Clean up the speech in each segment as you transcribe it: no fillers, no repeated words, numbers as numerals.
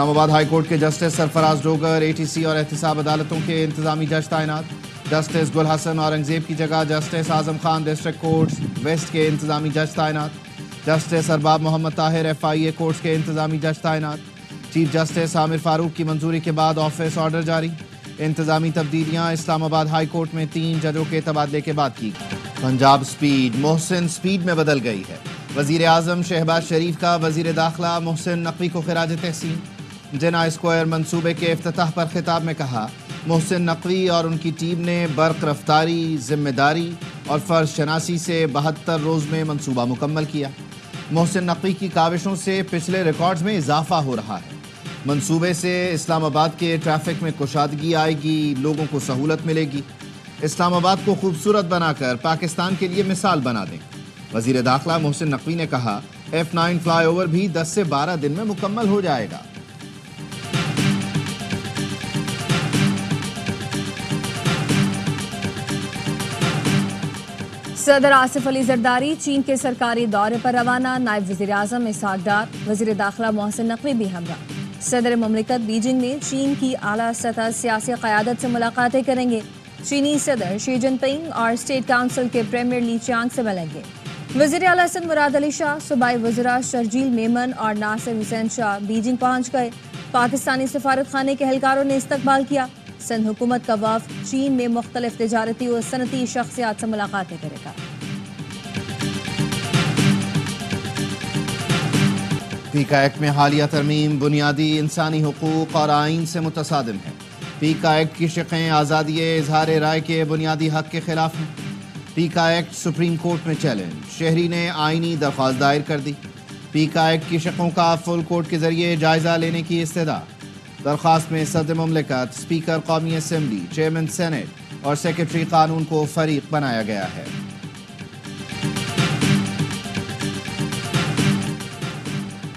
اسلام آباد high court کے justice سرفراز Dogar ATC اور احتساب عدالتوں کے انتظامی جج تعینات۔ جسٹس گل حسن اورنگزیب کی جگہ justice Azam Khan district courts waste کے انتظامی جج تعینات۔ جسٹس ارباب محمد طاہر FIA کورٹس کے انتظامی جج تعینات۔ چیف جسٹس عامر فاروق کی منظوری کے بعد آفس آرڈر جاری۔ انتظامی تبدیلیاں اسلام آباد ہائی کورٹ میں 3 ججوں کے تبادلے کے بعد کی۔ پنجاب سپیڈ محسن سپیڈ میں بدل گئی ہے۔ وزیر اعظم شہباز شریف کا وزیر داخلہ محسن نقوی کو خراج تحسین۔ جناح اسکوائر منصوبے کے افتتاح پر خطاب میں کہا، محسن نقوی اور ان کی ٹیم نے برق رفتاری، ذمہ داری اور فرض شناسی سے 72 روز میں منصوبہ مکمل کیا۔ محسن نقوی کی کاوشوں سے پچھلے ریکارڈز میں اضافہ ہو رہا ہے۔ منصوبے سے اسلام آباد کے ٹریفک میں کشادگی آئے گی، لوگوں کو سہولت ملے گی۔ اسلام آباد کو خوبصورت بنا کر پاکستان کے لیے مثال بنا دیں۔ وزیر داخلہ محسن نقوی نے کہا، F9 فلائی اوور بھی 10 سے 12 دن میں مکمل ہو جائے گا۔ صدر آصف علی زرداری چین کے سرکاری دورے پر روانہ، نائب وزیر اعظم اسحاق ڈار، وزیر داخلہ محسن نقوی بھی ہمراہ۔ صدر مملکت بیجنگ میں چین کی اعلیٰ سطح سیاسی قیادت سے ملاقاتیں کریں گے۔ چینی صدر شی جن پنگ اور اسٹیٹ کونسل کے پریمیئر لی چانگ سے ملیں گے۔ وزیر اعلیٰ سندھ مراد علی شاہ، صوبائی وزراء شرجیل میمن اور ناصر حسین شاہ بیجنگ پہنچ گئے۔ پاکستانی سفارت خانے کے اہلکاروں نے استقبال کیا۔ سندھ حکومت کا وفد چین میں مختلف تجارتی و صنعتی شخصیات سے ملاقاتیں کرے گا۔ پیکا ایکٹ میں حالیہ ترمیم بنیادی انسانی حقوق اور آئین سے متصادم ہے۔ پیکا ایکٹ کی شقیں آزادی اظہار رائے کے بنیادی حق کے خلاف ہیں۔ پیکا ایکٹ سپریم کورٹ میں چیلنج، شہری نے آئینی درخواست دائر کر دی۔ پیکا ایکٹ کی شقوں کا فل کورٹ کے ذریعے جائزہ لینے کی استدعا۔ درخواست میں صدر مملکت، اسپیکر قومی اسمبلی، چیئرمین سینٹ اور سیکرٹری قانون کو فریق بنایا گیا ہے۔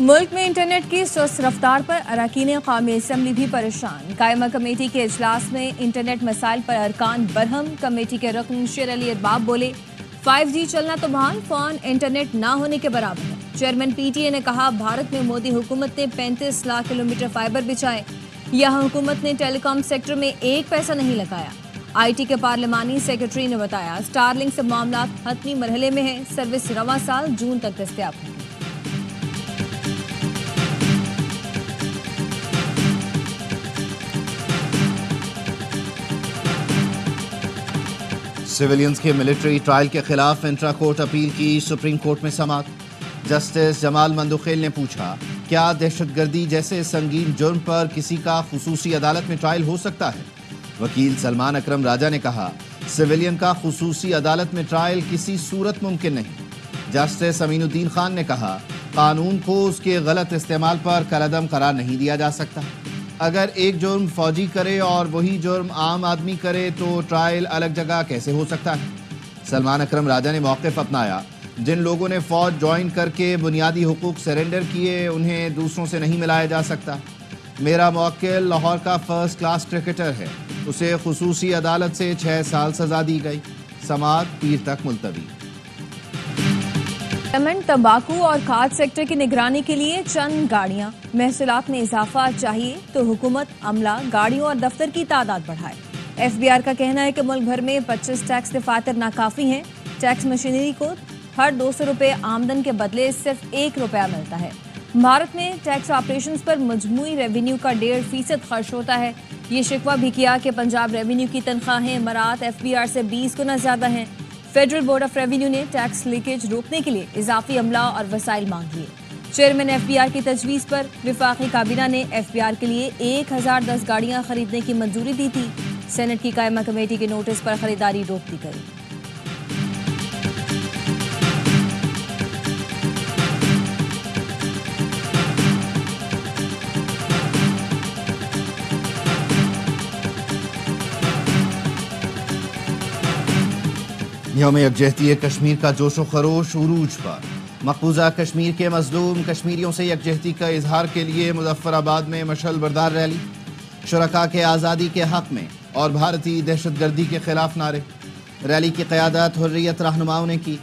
ملک میں انٹرنیٹ کی سست رفتار پر اراکین قومی اسمبلی بھی پریشان۔ قائمہ کمیٹی کے اجلاس میں انٹرنیٹ مسائل پر ارکان برہم۔ کمیٹی کے رکن شیر علی ارباب بولے، 5G چلنا تو بحال، فون انٹرنیٹ نہ ہونے کے برابر ہے۔ چیئرمین PTA نے کہا، بھارت میں مودی حکومت نے 35 لاکھ کلومیٹر فائبر بچھائے، یہاں حکومت نے ٹیلی کام سیکٹر میں 1 پیسہ نہیں لگایا۔ IT کے پارلیمانی سیکرٹری نے بتایا، اسٹار لنک سے معاملات حتمی مرحلے میں ہیں، سروس رواں سال جون تک دستیاب ہوگی۔ سویلینز کے ملٹری ٹرائل کے خلاف انٹرا کورٹ اپیل کی سپریم کورٹ میں سماعت۔ جسٹس جمال مندوخیل نے پوچھا، کیا دہشت گردی جیسے سنگین جرم پر کسی کا خصوصی عدالت میں ٹرائل ہو سکتا ہے؟ وکیل سلمان اکرم راجہ نے کہا، سویلین کا خصوصی عدالت میں ٹرائل کسی صورت ممکن نہیں۔ جسٹس امین الدین خان نے کہا، قانون کو اس کے غلط استعمال پر کالعدم قرار نہیں دیا جا سکتا۔ اگر ایک جرم فوجی کرے اور وہی جرم عام آدمی کرے تو ٹرائل الگ جگہ کیسے ہو سکتا ہے؟ سلمان اکرم راجہ نے موقف اپنایا، جن لوگوں نے فوج جوائن کر کے بنیادی حقوق سرنڈر کیے انہیں دوسروں سے نہیں ملایا جا سکتا۔ میرا موکل لاہور کا فرسٹ کلاس کرکٹر ہے، اسے خصوصی عدالت سے 6 سال سزا دی گئی۔ سماعت پیر تک ملتوی۔ یمن تمباکو اور کھاد سیکٹر کی نگرانی کے لیے چند گاڑیاں، محصولات میں اضافہ چاہیے تو حکومت عملہ، گاڑیوں اور دفتر کی تعداد بڑھائے۔ FBR کا کہنا ہے کہ ملک بھر میں 25 ٹیکس دفاتر ناکافی ہیں۔ ٹیکس مشینری کو ہر 200 روپے آمدن کے بدلے صرف 1 روپیہ ملتا ہے۔ بھارت میں ٹیکس آپریشنز پر مجموعی ریونیو کا 1.5% خرچ ہوتا ہے۔ یہ شکوہ بھی کیا کہ پنجاب ریونیو کی تنخواہیں مراعات FBR سے 20 گنا زیادہ ہیں۔ فیڈرل بورڈ آف ریونیو نے ٹیکس لیکیج روکنے کے لیے اضافی عملہ اور وسائل مانگ لیے۔ چیئرمین FBR کی تجویز پر وفاقی کابینہ نے FBR کے لیے 1010 گاڑیاں خریدنے کی منظوری دی تھی۔ سینٹ کی قائمہ کمیٹی کے نوٹس پر خریداری روک دی گئی۔ یوم یکجہتی کشمیر کا جوش و خروش عروج پر۔ مقبوضہ کشمیر کے مظلوم کشمیریوں سے یکجہتی کا اظہار کے لیے مظفر آباد میں مشعل بردار ریلی۔ شرکاء کے آزادی کے حق میں اور بھارتی دہشت گردی کے خلاف نعرے۔ ریلی کی قیادت حریت رہنماؤں نے کی۔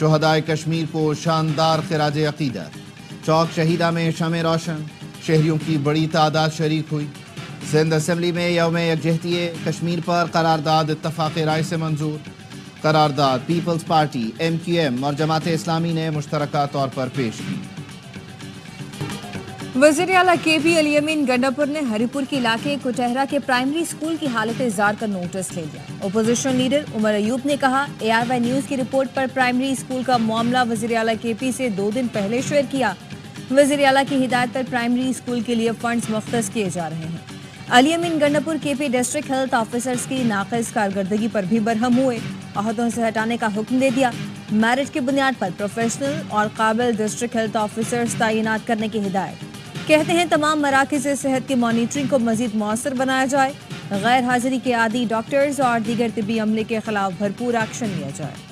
شہدائے کشمیر کو شاندار خراج عقیدت۔ چوک شہیدہ میں شمع روشن۔ شہریوں کی بڑی تعداد شریک ہوئی۔ سندھ اسمبلی میں یوم یکجہتی کشمیر پر قرارداد اتفاق رائے سے منظور۔ قرارداد پیپلز پارٹی، MQM اور جماعت اسلامی نے مشترکہ طور پر پیش کی۔ وزیر اعلیٰ KP الیمین گنڈاپور نے ہری پور کے علاقے کوٹہرا کے پرائمری اسکول کی حالت زار کا نوٹس لے لیا۔ اپوزیشن لیڈر عمر ایوب نے کہا ARY نیوز کی رپورٹ پر پرائمری اسکول کا معاملہ وزیر اعلیٰ KP سے 2 دن پہلے شیئر کیا۔ وزیر اعلیٰ کی ہدایت پر پرائمری اسکول کے لیے فنڈز مختص کیے جا رہے ہیں۔ Ali Amin Gandapur KP district health officers کی ناقص کارکردگی پر بھی برہم ہوئے، عہدوں سے ہٹانے کا حکم دے دیا۔ میرٹ کی بنیاد پر پروفیشنل اور قابل ڈسٹرکٹ ہیلتھ آفیسرز تعینات کرنے کی ہدایت۔ کہتے ہیں تمام مراکز صحت کی مانیٹرنگ کو مزید مؤثر بنایا جائے، غیر حاضری کے عادی ڈاکٹرز اور دیگر طبی عملے کے خلاف بھرپور ایکشن لیا جائے۔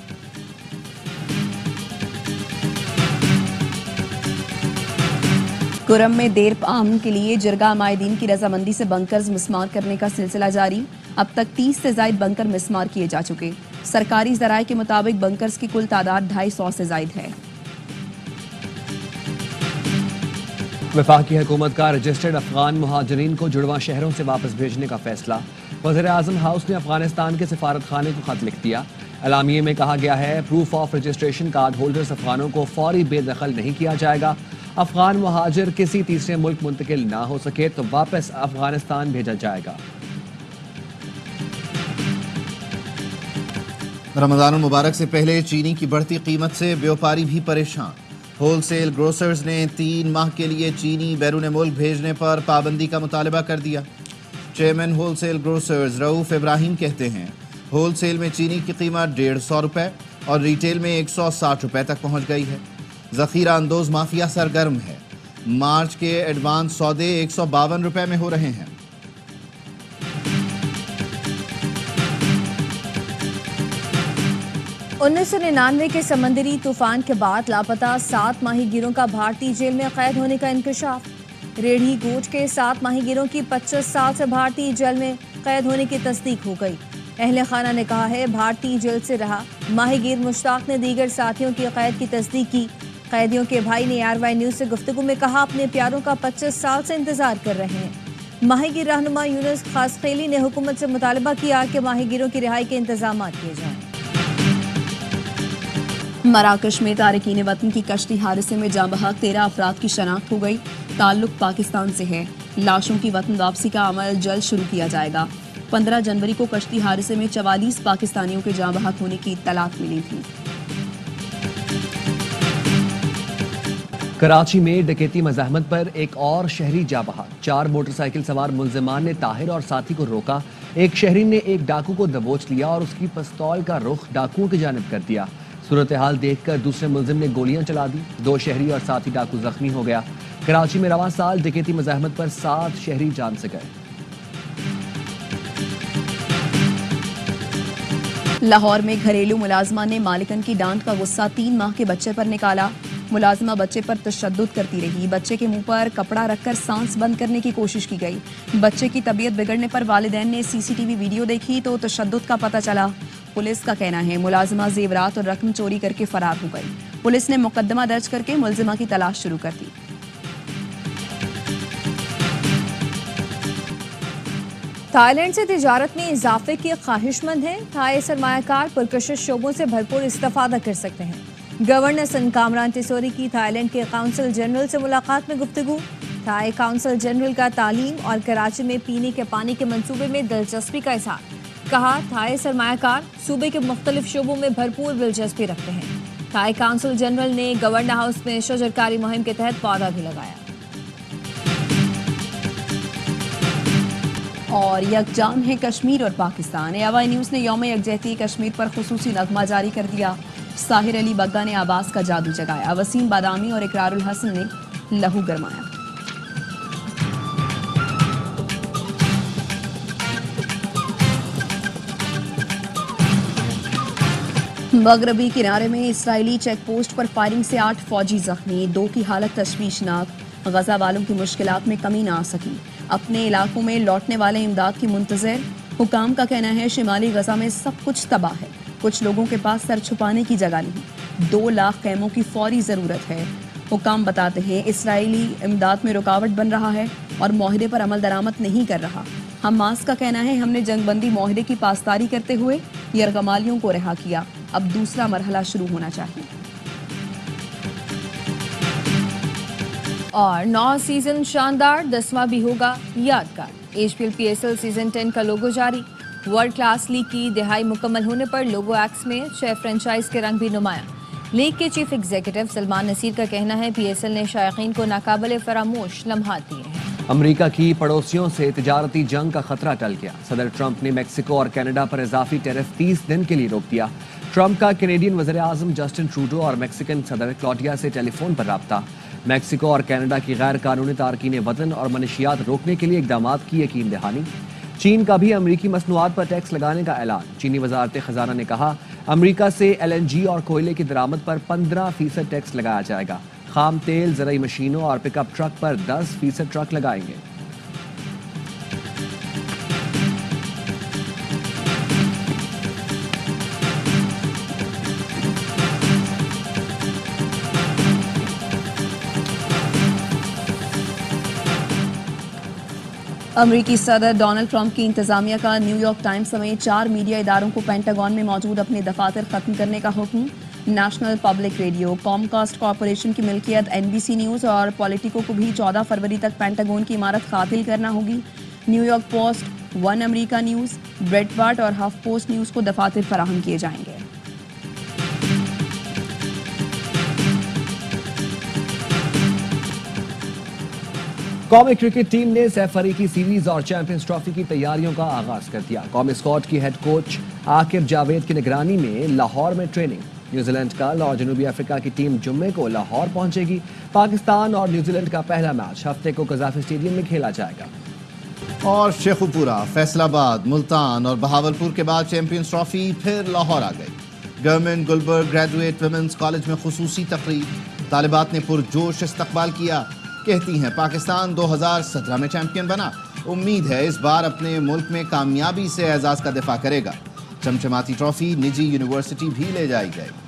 کرم میں دیر پام کے لیے جرگہ مائدین کی رضامندی سے بنکرز مسمار کرنے کا سلسلہ جاری۔ اب تک 30 سے زائد بنکر مسمار کیے جا چکے۔ سرکاری ذرائع کے مطابق بنکرز کی کل تعداد 250 سے زائد ہے۔ وفاقی حکومت کا رجسٹرڈ افغان مہاجرین کو جڑواں شہروں سے واپس بھیجنے کا فیصلہ۔ وزیر اعظم ہاؤس نے افغانستان کے سفارت خانے کو خط لکھ دیا۔ اعلامیے میں کہا گیا ہے proof of registration card holders افغانوں کو فوری بے دخل نہیں کیا جائے گا۔ افغان مہاجر کسی تیسرے ملک منتقل نہ ہو سکے تو واپس افغانستان بھیجا جائے گا۔ رمضان المبارک سے پہلے چینی کی بڑھتی قیمت سے بیوپاری بھی پریشان۔ ہول سیل گروسرز نے 3 ماہ کے لیے چینی بیرون ملک بھیجنے پر پابندی کا مطالبہ کر دیا۔ چیئرمین ہول سیل گروسرز رؤوف ابراہیم کہتے ہیں ہول سیل میں چینی کی قیمت 150 روپے اور ریٹیل میں 160 روپے تک پہنچ گئی ہے۔ ذخیرہ اندوز مافیا سرگرم ہے۔ مارچ کے ایڈوانس سودے 152 روپے میں ہو رہے ہیں۔ انیس سو 99 کے سمندری طوفان کے بعد لاپتہ 7 ماہی گیروں کا بھارتی جیل میں قید ہونے کا انکشاف۔ ریڑھی گوٹ کے 7 ماہی گیروں کی 25 سال سے بھارتی جیل میں قید ہونے کی تصدیق ہو گئی۔ اہل خانہ نے کہا ہے بھارتی جیل سے رہا ماہی گیر مشتاق نے دیگر ساتھیوں کی قید کی تصدیق کی۔ قیدیوں کے بھائی نے ARY نیوز سے گفتگو میں کہا اپنے پیاروں کا 25 سال سے انتظار کر رہے ہیں۔ ماہی گیر رہنما یونس خاسخیلی نے حکومت سے مطالبہ کیا کہ ماہی گیروں کی رہائی کے انتظامات کیے جائیں۔ مراکش میں تارکین وطن کی کشتی حادثے میں جاں بحق 13 افراد کی شناخت ہو گئی۔ تعلق پاکستان سے ہے۔ لاشوں کی وطن واپسی کا عمل جلد شروع کیا جائے گا۔ 15 جنوری کو کشتی حادثے میں 44 پاکستانیوں کے جاں بحق ہونے کی اطلاعات ملی تھی۔ کراچی میں ڈکیتی مزاحمت پر ایک اور شہری جاں بحق۔ 4 موٹر سائیکل سوار ملزمان نے طاہر اور ساتھی کو روکا۔ ایک شہری نے ایک ڈاکو کو دبوچ لیا اور اس کی پستول کا رخ ڈاکوؤں کی جانب کر دیا۔ صورتحال دیکھ کر دوسرے ملزم نے گولیاں چلا دی۔ 2 شہری اور ساتھی ڈاکو زخمی ہو گیا۔ کراچی میں رواں سال ڈکیتی مزاحمت پر 7 شہری جان سے گئے۔ لاہور میں گھریلو ملازمہ نے مالکن کی ڈانٹ کا غصہ 3 ماہ کے بچے پر نکالا۔ ملازمہ بچے پر تشدد کرتی رہی۔ بچے کے منہ پر کپڑا رکھ کر سانس بند کرنے کی کوشش کی گئی۔ بچے کی طبیعت بگڑنے پر والدین نے CCTV ویڈیو دیکھی تو تشدد کا پتہ چلا۔ پولیس کا کہنا ہے ملازمہ زیورات اور رقم چوری کر کے فرار ہو گئی۔ پولیس نے مقدمہ درج کر کے ملزمہ کی تلاش شروع کر دی۔ تھائی لینڈ سے تجارت میں اضافے کی خواہش مند ہیں۔ تھائی سرمایہ کار پرکشش شعبوں سے بھرپور استفادہ کر سکتے ہیں۔ گورنر سن کامران ٹیسوری کی تھائی لینڈ کے قونصل جنرل سے ملاقات میں گفتگو۔ تھائی قونصل جنرل کا تعلیم اور کراچی میں پینے کے پانی کے منصوبے میں دلچسپی کا اظہار۔ کہا تھائی سرمایہ کار صوبے کے مختلف شعبوں میں بھرپور دلچسپی رکھتے ہیں۔ تھائی قونصل جنرل نے گورنر ہاؤس میں شجرکاری مہم کے تحت پودا بھی لگایا۔ اور یکجان ہے کشمیر اور پاکستان۔ ARY نیوز نے یوم یکجہتی کشمیر پر خصوصی نغمہ جاری کر دیا۔ ساحر علی بگا نے آواز کا جادو جگایا۔ وسیم بادامی اور اقرار الحسن نے لہو گرمایا۔ مغربی کنارے میں اسرائیلی چیک پوسٹ پر فائرنگ سے 8 فوجی زخمی، 2 کی حالت تشویشناک۔ غزہ والوں کی مشکلات میں کمی نہ آ سکی، اپنے علاقوں میں لوٹنے والے امداد کی منتظر۔ حکام کا کہنا ہے شمالی غزہ میں سب کچھ تباہ ہے، کچھ لوگوں کے پاس سر چھپانے کی جگہ نہیں، 2 لاکھ خیموں کی فوری ضرورت ہے۔ حکام بتاتے ہیں اسرائیلی امداد میں رکاوٹ بن رہا ہے اور معاہدے پر عمل درآمد نہیں کر رہا۔ حماس کا کہنا ہے ہم نے جنگ بندی معاہدے کی پاسداری کرتے ہوئے یرغمالیوں کو رہا کیا، اب دوسرا مرحلہ شروع ہونا چاہیے۔ اور 9 سیزن شاندار، 10واں بھی ہوگا یادگار۔ HPL-PSL سیزن 10 کا لوگو جاری۔ ورلڈ کلاس لیگ کی دہائی مکمل ہونے پر لوگو ایکس میں 6 فرنچائز کے رنگ بھی نمایاں۔ لیگ کے چیف ایگزیکٹو سلمان نصیر کا کہنا ہے PSL نے شائقین کو ناقابل فراموش لمحات دیے ہیں۔ امریکہ کی پڑوسیوں سے تجارتی جنگ کا خطرہ ٹل گیا۔ صدر ٹرمپ نے میکسیکو اور کینیڈا پر اضافی ٹیرف 30 دن کے لیے روک دیا۔ ٹرمپ کا کینیڈین وزیر اعظم جسٹن ٹروڈو اور میکسیکن صدر کلاڈیا سے ٹیلی فون پر رابطہ۔ میکسیکو اور کینیڈا کی غیر قانونی تارکین وطن اور منشیات روکنے کے لیے اقدامات کی یقین دہانی۔ چین کا بھی امریکی مصنوعات پر ٹیکس لگانے کا اعلان۔ چینی وزارت خزانہ نے کہا امریکہ سے LNG اور کوئلے کی درآمد پر 15% ٹیکس لگایا جائے گا۔ خام تیل، زرعی مشینوں اور پک اپ ٹرک پر 10% ٹرک لگائیں گے۔ امریکی صدر ڈونلڈ ٹرمپ کی انتظامیہ کا نیو یارک ٹائمز سمیت 4 میڈیا اداروں کو پینٹاگون میں موجود اپنے دفاتر ختم کرنے کا حکم۔ نیشنل پبلک ریڈیو، کام کاسٹ کارپوریشن کی ملکیت NBC نیوز اور پولیٹیکو کو بھی 14 فروری تک پینٹاگون کی عمارت قاتل کرنا ہوگی۔ نیو یارک پوسٹ، ون امریکہ نیوز، بریٹ بارٹ اور ہاف پوسٹ نیوز کو دفاتر فراہم کیے جائیں گے۔ قومی کرکٹ ٹیم نے سیف افریقی سیریز اور چیمپئنز ٹرافی کی تیاریوں کا آغاز کر دیا۔ قومی اسکواڈ کی ہیڈ کوچ عاقب جاوید کی نگرانی میں لاہور میں ٹریننگ۔ نیوزی لینڈ کل اور جنوبی افریقہ کی ٹیم جمعے کو لاہور پہنچے گی۔ پاکستان اور نیوزی لینڈ کا پہلا میچ ہفتے کو قذافی اسٹیڈیم میں کھیلا جائے گا۔ اور شیخوپورہ، فیصل آباد، ملتان اور بہاولپور کے بعد چیمپئنز ٹرافی پھر لاہور آ گئی۔ Government Gulberg graduate women's college میں خصوصی تقریب، طالبات نے پرجوش استقبال کیا۔ کہتی ہیں پاکستان 2017 میں چیمپئن بنا، امید ہے اس بار اپنے ملک میں کامیابی سے اعزاز کا دفاع کرے گا۔ چمچماتی ٹرافی نجی یونیورسٹی بھی لے جائی جائے گی۔